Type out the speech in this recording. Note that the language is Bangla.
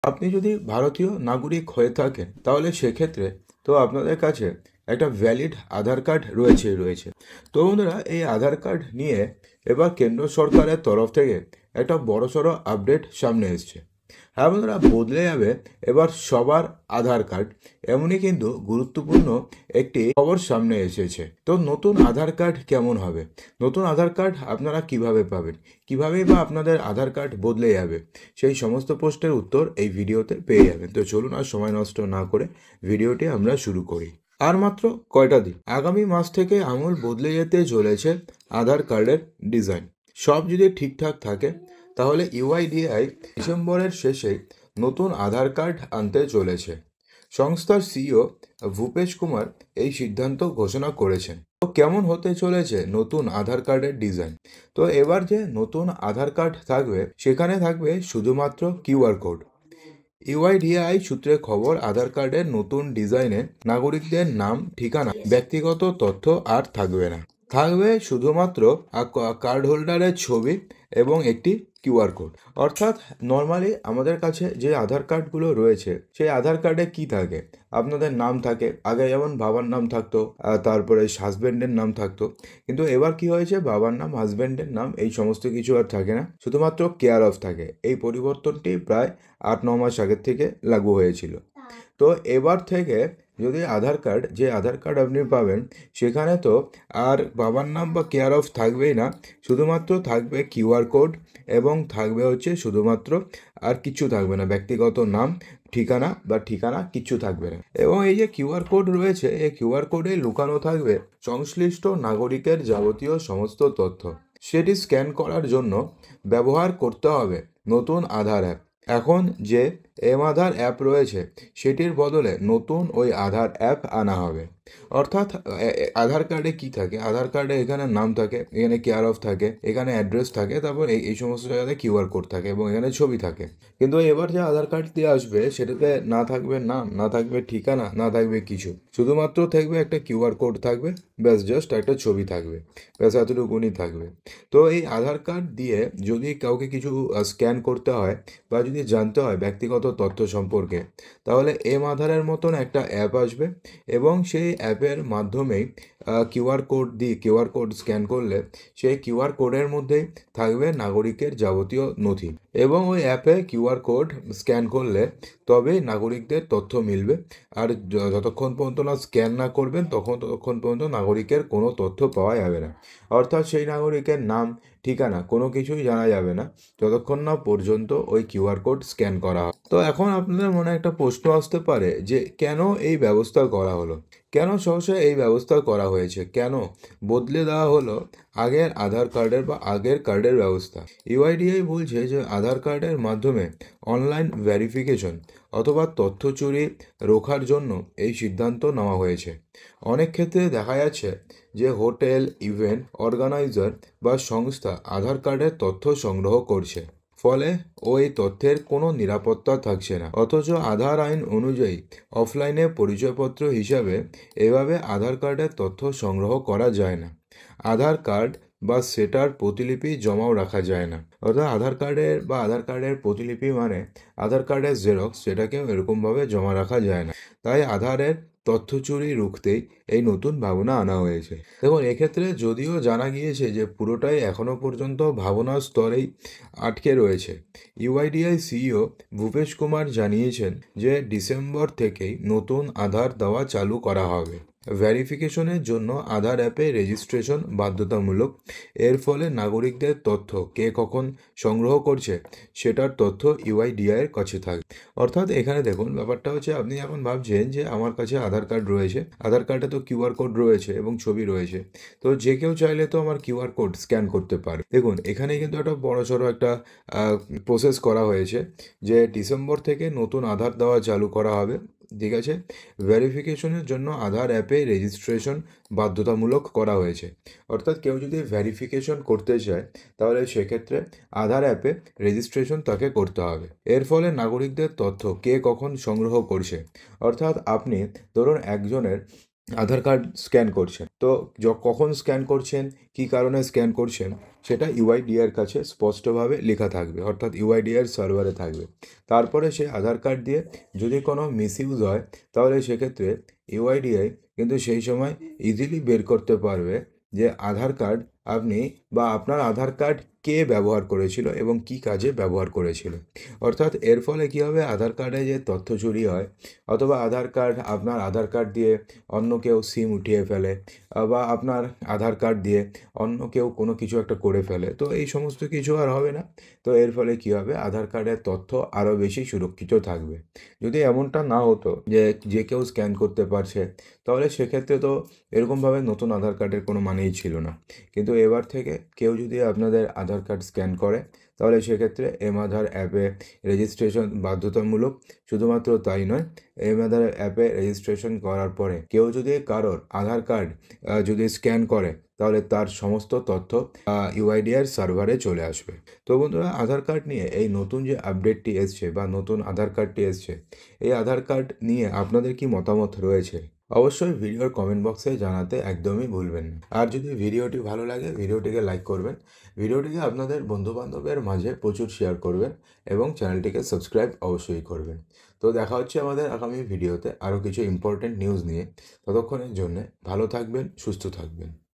আপনি যদি ভারতীয় নাগরিক হয়ে থাকেন তাহলে সেক্ষেত্রে তো আপনাদের কাছে একটা ভ্যালিড আধার কার্ড রয়েছে। তো বন্ধুরা, এই আধার কার্ড নিয়ে এবার কেন্দ্র সরকারের তরফ থেকে একটা বড়সড় আপডেট সামনে এসছে। হ্যাঁ বন্ধুরা, বদলে যাবে এবার সবার আধার কার্ড, এমনই কিন্তু গুরুত্বপূর্ণ একটি খবর সামনে এসেছে। তো নতুন আধার কার্ড কেমন হবে, নতুন আধার কার্ড আপনারা কিভাবে পাবেন, কিভাবে বা আপনাদের আধার কার্ড বদলে যাবে, সেই সমস্ত প্রশ্নের উত্তর এই ভিডিওতে পেয়ে যাবেন। তো চলুন আর সময় নষ্ট না করে ভিডিওটি আমরা শুরু করি। আর মাত্র কয়টা দিন, আগামী মাস থেকে আমূল বদলে যেতে চলেছে আধার কার্ডের ডিজাইন। সব যদি ঠিকঠাক থাকে তাহলে ইউআইডিআই ডিসেম্বরের শেষে নতুন আধার কার্ড আনতে চলেছে। সংস্থার সিইও ভূপেশ কুমার এই সিদ্ধান্ত ঘোষণা করেছেন। তো কেমন হতে চলেছে নতুন আধার কার্ডের ডিজাইন? তো এবার যে নতুন আধার কার্ড থাকবে সেখানে থাকবে শুধুমাত্র কিউআর কোড। ইউআইডিআই সূত্রে খবর, আধার কার্ডের নতুন ডিজাইনে নাগরিকদের নাম, ঠিকানা, ব্যক্তিগত তথ্য আর থাকবে না। থাকবে শুধুমাত্র কার্ড হোল্ডারের ছবি এবং একটি কিউআর কোড। অর্থাৎ নর্মালি আমাদের কাছে যে আধার কার্ডগুলো রয়েছে সেই আধার কার্ডে কি থাকে, আপনাদের নাম থাকে, আগে যেমন বাবার নাম থাকতো, তারপরে হাজব্যান্ডের নাম থাকতো, কিন্তু এবার কি হয়েছে, বাবার নাম, হাজব্যান্ডের নাম এই সমস্ত কিছু আর থাকে না, শুধুমাত্র কেয়ার অফ থাকে। এই পরিবর্তনটি প্রায় 8-9 মাস আগের থেকে লাগু হয়েছিল। তো এবার থেকে যদি যে আধার কার্ড আপনি পাবেন সেখানে তো আর বাবার নাম বা কেয়ার অফ থাকবেই না, শুধুমাত্র থাকবে কিউআর কোড এবং থাকবে হচ্ছে শুধুমাত্র, আর কিচ্ছু থাকবে না, ব্যক্তিগত নাম, ঠিকানা কিচ্ছু থাকবে না। এবং এই যে কিউআর কোড রয়েছে, এই কিউআর কোডে লুকানো থাকবে সংশ্লিষ্ট নাগরিকের যাবতীয় সমস্ত তথ্য। সেটি স্ক্যান করার জন্য ব্যবহার করতে হবে নতুন আধার অ্যাপ। এখন যে আধার অ্যাপ রয়েছে সেটির বদলে নতুন ওই আধার অ্যাপ আনা হবে। অর্থাৎ আধার কার্ডে কি থাকে, আধার কার্ডে এখানে নাম থাকে, এখানে কেয়ার অফ থাকে, এখানে অ্যাড্রেস থাকে, তারপর এই সমস্ত জায়গাতে কিউআর কোড থাকে এবং এখানে ছবি থাকে। কিন্তু এবার যে আধার কার্ড দিয়ে আসবে সেটাতে না থাকবে নাম, না থাকবে ঠিকানা, না থাকবে কিছু, শুধুমাত্র থাকবে একটা কিউআর কোড থাকবে, ব্যাস, জাস্ট একটা ছবি থাকবে, ব্যাস এতটুকুনি থাকবে। তো এই আধার কার্ড দিয়ে যদি কাউকে কিছু স্ক্যান করতে হয় বা যদি জানতে হয় ব্যক্তিগত তথ্য সম্পর্কে, তাহলে আধারের মতন একটা অ্যাপ আসবে এবং সেই অ্যাপের মাধ্যমেই কিউআর কোড স্ক্যান করলে সেই কিউআর কোডের মধ্যেই থাকবে নাগরিকের যাবতীয় নথি, এবং ওই অ্যাপে কিউআর কোড স্ক্যান করলে তবেই নাগরিকদের তথ্য মিলবে। আর যতক্ষণ পর্যন্ত না স্ক্যান না করবেন ততক্ষণ পর্যন্ত নাগরিকের কোনো তথ্য পাওয়া যাবে না। অর্থাৎ সেই নাগরিকের নাম, ঠিকানা কোনো কিছুই জানা যাবে না যতক্ষণ না পর্যন্ত ওই কিউআর কোড স্ক্যান করা হয়। তো এখন আপনাদের মনে একটা প্রশ্ন আসতে পারে যে কেন এই ব্যবস্থা করা হলো, কেন সহসা এই ব্যবস্থা করা হয়েছে, কেন বদলে দেওয়া হলো আগের আধার কার্ডের বা আগের কার্ডের ব্যবস্থা। ইউআইডিআই বলছে যে আধার কার্ডের মাধ্যমে অনলাইন ভেরিফিকেশন অথবা তথ্য চুরি রোখার জন্য এই সিদ্ধান্ত নেওয়া হয়েছে। অনেক ক্ষেত্রে দেখা যাচ্ছে যে হোটেল, ইভেন্ট অর্গানাইজার বা সংস্থা আধার কার্ডের তথ্য সংগ্রহ করছে, ফলে ওই তথ্যের কোনো নিরাপত্তা থাকছে না। অথচ আধার আইন অনুযায়ী অফলাইনে পরিচয়পত্র হিসাবে এভাবে আধার কার্ডের তথ্য সংগ্রহ করা যায় না। আধার কার্ড বা সেটার প্রতিলিপি জমাও রাখা যায় না। অর্থাৎ আধার কার্ডের প্রতিলিপি মানে আধার কার্ডের জেরক্স, সেটাকেও এরকমভাবে জমা রাখা যায় না। তাই আধারের তথ্য চুরি রুখতেই এই নতুন ভাবনা আনা হয়েছে। দেখুন, এক্ষেত্রে যদিও জানা গিয়েছে যে পুরোটাই এখনও পর্যন্ত ভাবনার স্তরেই আটকে রয়েছে, ইউআইডিআই সিইও ভূপেশ কুমার জানিয়েছেন যে ডিসেম্বর থেকেই নতুন আধার দেওয়া চালু করা হবে। ভেরিফিকেশনের জন্য আধার অ্যাপে রেজিস্ট্রেশন বাধ্যতামূলক। এর ফলে নাগরিকদের তথ্য কে কখন সংগ্রহ করছে সেটার তথ্য ইউআইডিআই এর কাছে থাকবে। অর্থাৎ এখানে দেখুন, ব্যাপারটা হচ্ছে, আপনি এখন ভাবছেন যে আমার কাছে আধার কার্ড রয়েছে, আধার কার্ডে তো কিউআর কোড রয়েছে এবং ছবি রয়েছে, তো যে কেউ চাইলে তো আমার কিউআর কোড স্ক্যান করতে পারে। দেখুন, এখানে কিন্তু একটা বড়সড় একটা প্রসেস করা হয়েছে যে ডিসেম্বর থেকে নতুন আধার দেওয়া চালু করা হবে। ঠিক আছে, ভেরিফিকেশনের জন্য আধার অ্যাপে রেজিস্ট্রেশন বাধ্যতামূলক করা হয়েছে। অর্থাৎ কেউ যদি ভেরিফিকেশন করতে চায় তাহলে সেক্ষেত্রে আধার অ্যাপে রেজিস্ট্রেশন তাকে করতে হবে। এর ফলে নাগরিকদের তথ্য কে কখন সংগ্রহ করছে, অর্থাৎ আপনি ধরুন একজনের আধার কার্ড স্ক্যান করছেন, তো কখন স্ক্যান করছেন, কী কারণে স্ক্যান করছেন, সেটা ইউআইডিআইয়ের কাছে স্পষ্টভাবে লেখা থাকবে, অর্থাৎ ইউআইডিআইয়ের সার্ভারে থাকবে। তারপরে সেই আধার কার্ড দিয়ে যদি কোনো মিসইউজ হয়, তাহলে সেক্ষেত্রে ইউআইডিআই কিন্তু সেই সময় ইজিলি বের করতে পারবে যে আধার কার্ড আপনি বা আপনার আধার কার্ড কে ব্যবহার করেছিল এবং কী কাজে ব্যবহার করেছিল। অর্থাৎ এর ফলে কী হবে, আধার কার্ডে যে তথ্য চুরি হয়, অথবা আপনার আধার কার্ড দিয়ে অন্য কেউ সিম উঠিয়ে ফেলে, বা আপনার আধার কার্ড দিয়ে অন্য কেউ কোনো কিছু একটা করে ফেলে, তো এই সমস্ত কিছু আর হবে না। তো এর ফলে কী হবে, আধার কার্ডের তথ্য আরও বেশি সুরক্ষিত থাকবে। যদি এমনটা না হতো যে যে কেউ স্ক্যান করতে পারছে, তাহলে সেক্ষেত্রে তো এরকমভাবে নতুন আধার কার্ডের কোনো মানেই ছিল না। কিন্তু এবার থেকে কেউ যদি আপনাদের আধার কার্ড স্ক্যান করে, তাহলে সেক্ষেত্রে আধার অ্যাপে রেজিস্ট্রেশন বাধ্যতামূলক। শুধুমাত্র তাই নয়, আধার অ্যাপে রেজিস্ট্রেশন করার পরে কেউ যদি কারোর আধার কার্ড যদি স্ক্যান করে, তাহলে তার সমস্ত তথ্য ইউআইডিআইয়ের সার্ভারে চলে আসবে। তো বন্ধুরা, আধার কার্ড নিয়ে এই নতুন যে আপডেটটি এসছে বা নতুন আধার কার্ডটি এসছে, এই আধার কার্ড নিয়ে আপনাদের কি মতামত রয়েছে? অবশ্যই ভিডিওর কমেন্ট বক্সে জানাতে একদমই ভুলবেন না। আর যদি ভিডিওটি ভালো লাগে, ভিডিওটিকে লাইক করবেন, ভিডিওটিকে আপনাদের বন্ধুবান্ধবের মাঝে প্রচুর শেয়ার করবেন এবং চ্যানেলটিকে সাবস্ক্রাইব অবশ্যই করবেন। তো দেখা হচ্ছে আমাদের আগামী ভিডিওতে আরও কিছু ইম্পর্টেন্ট নিউজ নিয়ে। ততক্ষণের জন্যে ভালো থাকবেন, সুস্থ থাকবেন।